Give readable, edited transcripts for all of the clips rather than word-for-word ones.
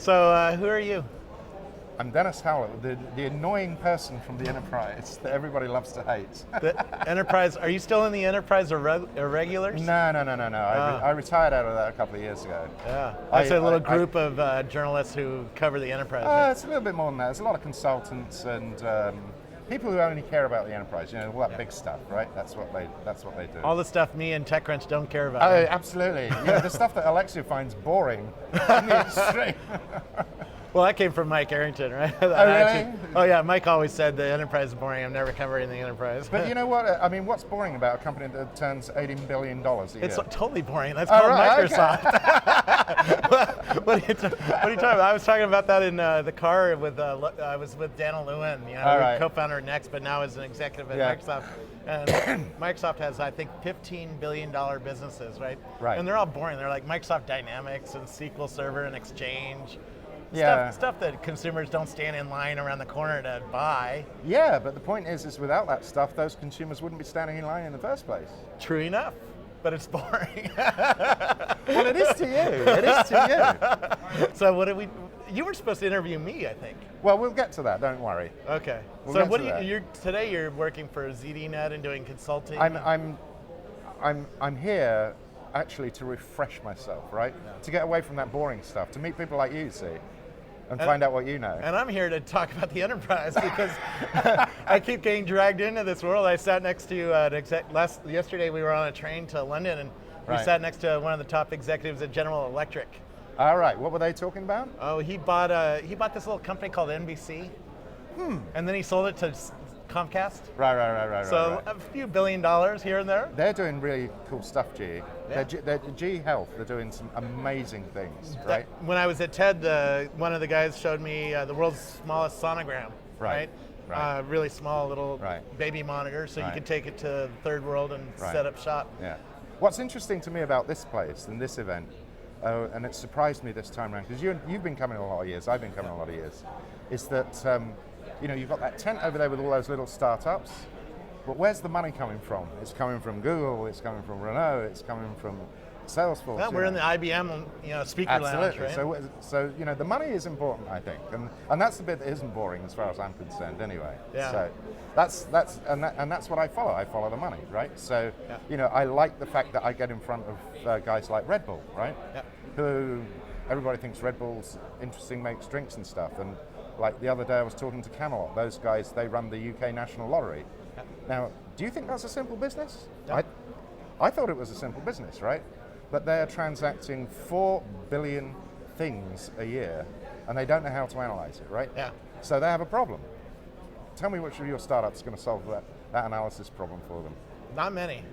So who are you? I'm Dennis Howlett, the annoying person from the enterprise that everybody loves to hate. The enterprise, are you still in the enterprise irregulars? No. I retired out of that a couple of years ago. Yeah, that's a little group of journalists who cover the enterprise. Right? It's a little bit more than that. There's a lot of consultants and people who only care about the enterprise, all that big stuff, right? That's what they do. All the stuff me and TechCrunch don't care about. Oh, absolutely. The stuff that Alexia finds boring in the extreme. Well, that came from Mike Arrington, right? Oh, really? Oh, yeah. Mike always said the enterprise is boring. I'm never covering the enterprise. But you know what? I mean, what's boring about a company that turns $80 billion a year? It's totally boring. That's called Microsoft. Okay. What are you talking about? I was talking about that in the car with. I was with Daniel Lewin, co-founder at Next, but now as an executive at Microsoft. And Microsoft has, I think, $15 billion businesses, right? Right. And they're all boring. They're like Microsoft Dynamics and SQL Server and Exchange. Stuff that consumers don't stand in line around the corner to buy. Yeah, but the point is without that stuff, those consumers wouldn't be standing in line in the first place. True enough, but it's boring. Well, it is to you. It is to you. So what did we? You were supposed to interview me, I think. Well, we'll get to that. Don't worry. Okay. So what do you? Today you're working for ZDNet and doing consulting. I'm here actually to refresh myself, right? Yeah. To get away from that boring stuff, to meet people like you, see. And find out what you know. And I'm here to talk about the enterprise because I keep getting dragged into this world. I sat next to an yesterday we were on a train to London and we sat next to one of the top executives at General Electric. All right, what were they talking about? Oh, he bought this little company called NBC. And then he sold it to Comcast. Right. So a few $1 billion here and there. They're doing really cool stuff, GE. Yeah. They're GE Health, they're doing some amazing things, right? When I was at TED, one of the guys showed me the world's smallest sonogram, right? Really small little baby monitor, so you could take it to third world and set up shop. Yeah. What's interesting to me about this place and this event, and it surprised me this time around, because you've been coming a lot of years, I've been coming a lot of years, is that you've got that tent over there with all those little startups, but where's the money coming from? It's coming from Google, it's coming from Renault, it's coming from Salesforce. Yeah, we're in the IBM speaker lounge, right? So the money is important, I think, and that's the bit that isn't boring as far as I'm concerned, anyway. Yeah. So that's what I follow. I follow the money, right? So I like the fact that I get in front of guys like Red Bull, right? Yeah. Who everybody thinks Red Bull's interesting, makes drinks and stuff, and like the other day I was talking to Camelot. Those guys, they run the UK National Lottery. Yeah. Now, do you think that's a simple business? Yeah. I thought it was a simple business, right? But they're transacting 4 billion things a year, and they don't know how to analyze it, right? Yeah. So they have a problem. Tell me which of your startups is going to solve that analysis problem for them. Not many.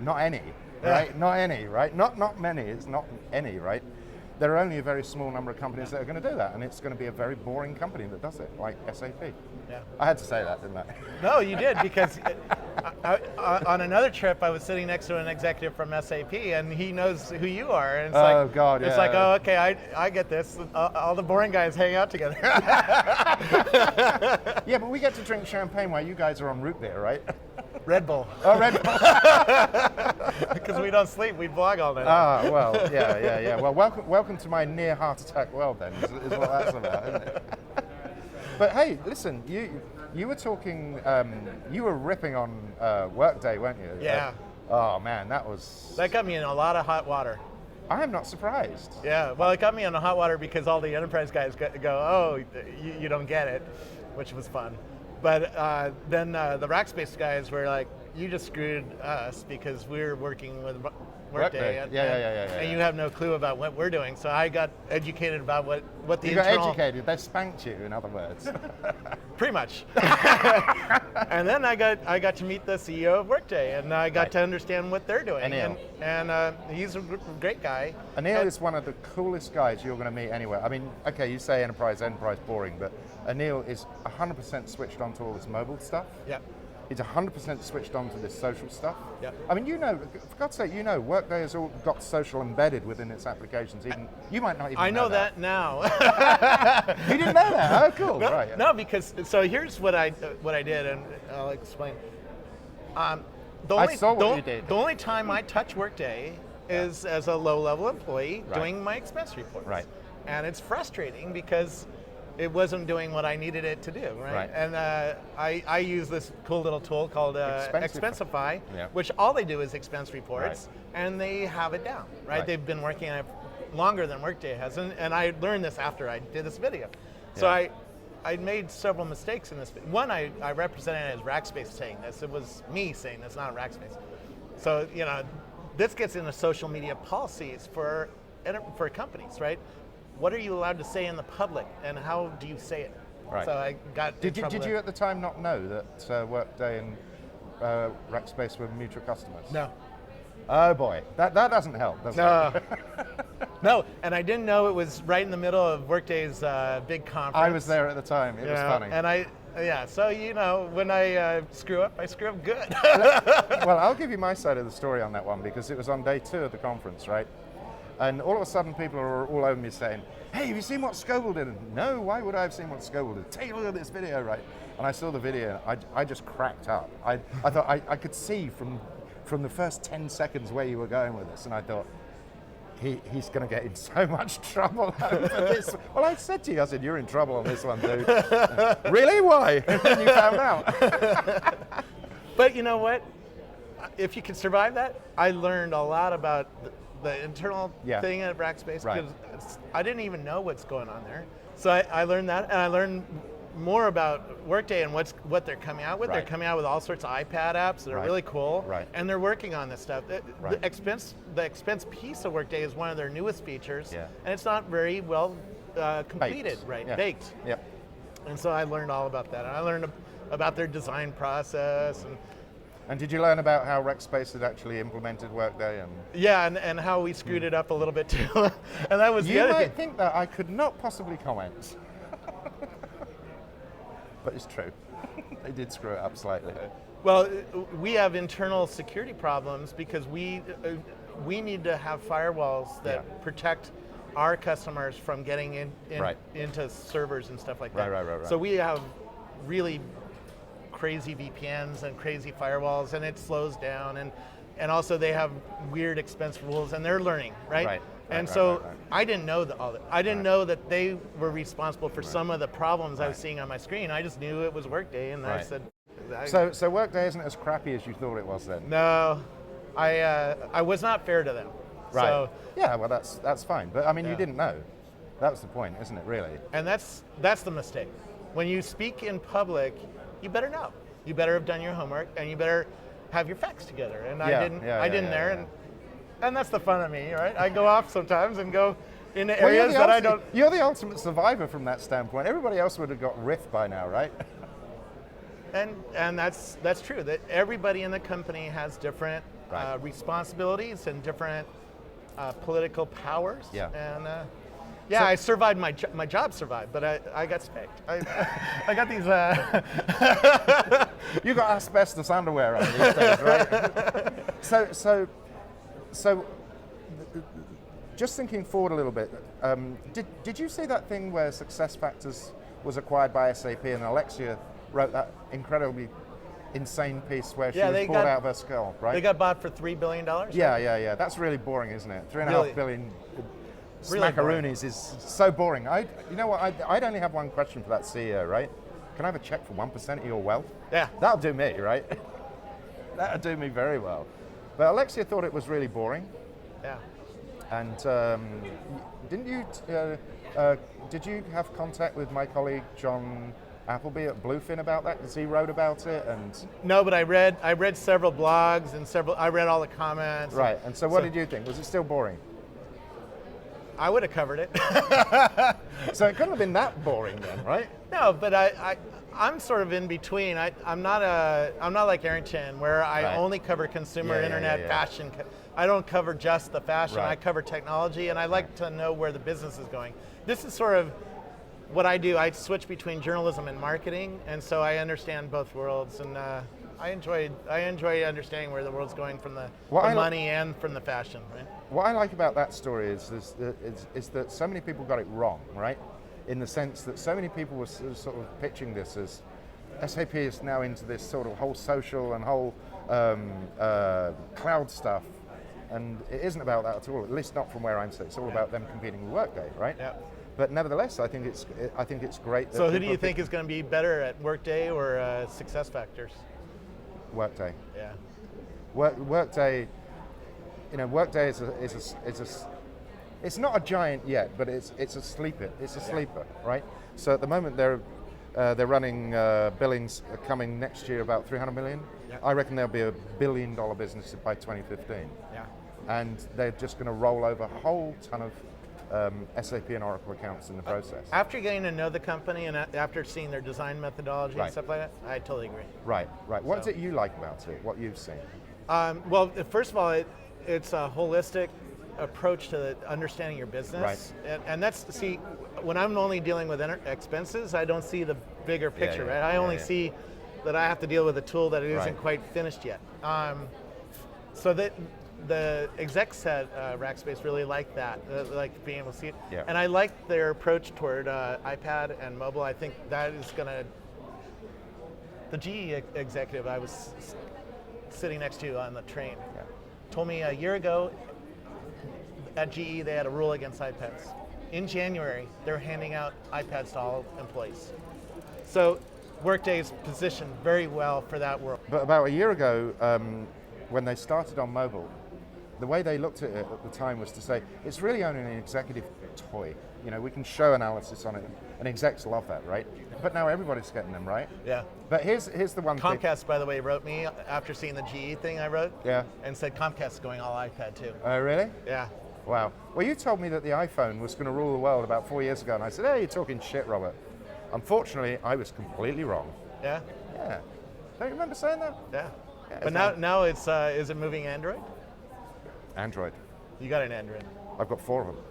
Not any, right? Not any, right? Not many, it's not any, right? There are only a very small number of companies that are going to do that, and it's going to be a very boring company that does it, like SAP. Yeah. I had to say that, didn't I? No, you did, because on another trip, I was sitting next to an executive from SAP, and he knows who you are. And it's God, it's like, oh, okay, I get this. All the boring guys hang out together. Yeah, but we get to drink champagne while you guys are on root beer, right? Red Bull. Oh, Red Bull. Because we don't sleep, we blog all day. Ah, well, yeah. Well, welcome to my near heart attack world then, is what that's about, isn't it? But hey, listen, you were talking, you were ripping on Workday, weren't you? Yeah. Oh man, that got me in a lot of hot water. I am not surprised. Yeah, well, it got me in the hot water because all the enterprise guys go, oh, you don't get it, which was fun. But then the Rackspace guys were like, you just screwed us because we're working with Workday. And you have no clue about what we're doing. So I got educated about what the You got educated, they spanked you, in other words. Pretty much. And then I got to meet the CEO of Workday, and I got to understand what they're doing. Anil. And he's a great guy. Anil is one of the coolest guys you're going to meet anywhere. I mean, okay, you say enterprise boring, but Anil is 100% switched on to all this mobile stuff. Yeah. He's 100% switched on to this social stuff. Yeah. I mean, for God's sake, Workday has all got social embedded within its applications. Even you might not even. I know that now. You didn't know that? Oh, cool. No, right. No, because here's what I did, and I'll explain. I saw what you did. The only time I touch Workday is as a low-level employee doing my expense report. Right. and it's frustrating because it wasn't doing what I needed it to do, right? And I use this cool little tool called Expensify, which all they do is expense reports, and they have it down, right? They've been working on it longer than Workday has, and I learned this after I did this video. So I made several mistakes in this. One, I represented it as Rackspace saying this. It was me saying this, not Rackspace. So, you know, this gets into social media policies for companies, right? What are you allowed to say in the public, and how do you say it? Right. So I got Did you at the time not know that Workday and Rackspace were mutual customers? No. Oh boy, that doesn't help, does it? No, and I didn't know it was right in the middle of Workday's big conference. I was there at the time. It was funny. And so you know, when I screw up good. Well, I'll give you my side of the story on that one, because it was on day 2 of the conference, right? And all of a sudden, people are all over me saying, "Hey, have you seen what Scoble did?" And, no, why would I have seen what Scoble did? Take a look at this video, right? And I saw the video. I just cracked up. I thought I could see from the first 10 seconds where you were going with this, and I thought, he's going to get in so much trouble over this. Well, I said to you, I said, "You're in trouble on this one, dude." Really? Why? And then you found out. But you know what? If you can survive that, I learned a lot about the internal thing at Rackspace, because I didn't even know what's going on there. So I learned that, and I learned more about Workday and what they're coming out with. They're coming out with all sorts of iPad apps that are really cool, and they're working on this stuff. The expense piece of Workday is one of their newest features, and it's not very well completed, baked. Yep. And so I learned all about that, and I learned about their design process. And did you learn about how Rackspace had actually implemented Workday? And how we screwed it up a little bit too. And that was the other thing. You might think that I could not possibly comment. But it's true. They did screw it up slightly. Well, we have internal security problems because we need to have firewalls that protect our customers from getting into servers and stuff like that. Right. So we have really crazy VPNs and crazy firewalls, and it slows down, and also they have weird expense rules, and they're learning, right? And so I didn't know all that. I didn't know that they were responsible for some of the problems I was seeing on my screen. I just knew it was Workday, and I said. So Workday isn't as crappy as you thought it was then? No, I was not fair to them. Right. So, yeah, well that's fine. But I mean, you didn't know. That was the point, isn't it? Really. And that's the mistake. When you speak in public, you better know. You better have done your homework, and you better have your facts together. And I didn't. And that's the fun of me, right? I go off sometimes and go into areas that I don't. You're the ultimate survivor from that standpoint. Everybody else would have got riffed by now, right? And that's true. That everybody in the company has different responsibilities and different political powers. Yeah. And I survived. My job survived, but I got spanked. I got these. You got asbestos underwear on these days, right? So, just thinking forward a little bit, did you see that thing where SuccessFactors was acquired by SAP, and Alexia wrote that incredibly insane piece where she was pulled out of her skull, right? They got bought for $3 billion? Yeah. That's really boring, isn't it? $3.5 billion smackaroonies is so boring. You know what? I'd only have one question for that CEO, right? Can I have a check for 1% of your wealth? Yeah. That'll do me, right? That'll do me very well. But Alexia thought it was really boring. Yeah. And did you have contact with my colleague John Appleby at Bluefin about that? Because he wrote about it and. No, but I read several blogs and I read all the comments. Right. And so what did you think? Was it still boring? I would have covered it. So it couldn't have been that boring then, right? No, but I'm sort of in between. I'm not like Arrington, where I only cover consumer internet fashion. I don't cover just the fashion. I cover technology, and I like to know where the business is going. This is sort of what I do. I switch between journalism and marketing, and so I understand both worlds. And I enjoy understanding where the world's going from the money and from the fashion. Right? What I like about that story is that so many people got it wrong, right? In the sense that so many people were sort of pitching this as SAP is now into this sort of whole social and whole cloud stuff, and it isn't about that at all, at least not from where I'm sitting. It's all about them competing with Workday, right? Yeah. But nevertheless, I think it's great. That So who do you people think is going to be better at Workday or SuccessFactors? Workday. Yeah. Workday. Workday is it's not a giant yet, but it's a sleeper. It's a sleeper, right? So at the moment they're running billings coming next year about 300 million. Yeah. I reckon they'll be a $1 billion business by 2015. Yeah. And they're just going to roll over a whole ton of SAP and Oracle accounts in the process. After getting to know the company and after seeing their design methodology and stuff like that, I totally agree. Right. What is it you like about it? What you've seen? Well, first of all, it's a holistic approach to understanding your business. Right. And that's, see, when I'm only dealing with expenses, I don't see the bigger picture, right? I only see that I have to deal with a tool that it isn't quite finished yet. So that the execs at Rackspace really like that, like being able to see it. Yeah. And I like their approach toward iPad and mobile. I think that is going to, the GE executive I was sitting next to on the train told me a year ago at GE they had a rule against iPads. In January, they're handing out iPads to all employees. So Workday's positioned very well for that world. But about a year ago, when they started on mobile, the way they looked at it at the time was to say, it's really only an executive toy. We can show analysis on it, and execs love that, right? But now everybody's getting them, right? Yeah. But here's the one thing. Comcast, by the way, wrote me after seeing the GE thing I wrote. Yeah. And said Comcast is going all iPad too. Oh, really? Yeah. Wow. Well, you told me that the iPhone was going to rule the world about 4 years ago, and I said, hey, you're talking shit, Robert. Unfortunately, I was completely wrong. Yeah? Yeah. Don't you remember saying that? Yeah. Yeah, But now it's, is it moving Android? Android. You got an Android. I've got 4 of them.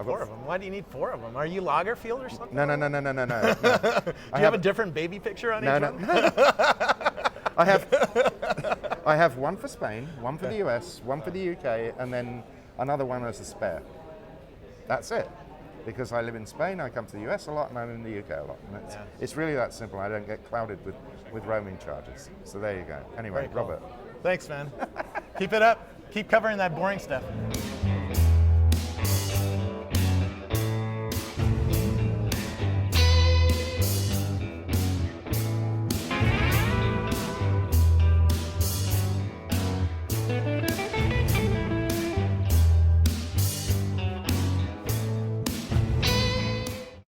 Four of them? Why do you need 4 of them? Are you Lagerfield or something? No. Do you have a different baby picture on each one? I have one for Spain, one for the US, one for the UK, and then another one as a spare. That's it. Because I live in Spain, I come to the US a lot, and I'm in the UK a lot. And it's really that simple. I don't get clouded with roaming charges. So there you go. Anyway, Very cool. Robert. Thanks, man. Keep it up. Keep covering that boring stuff.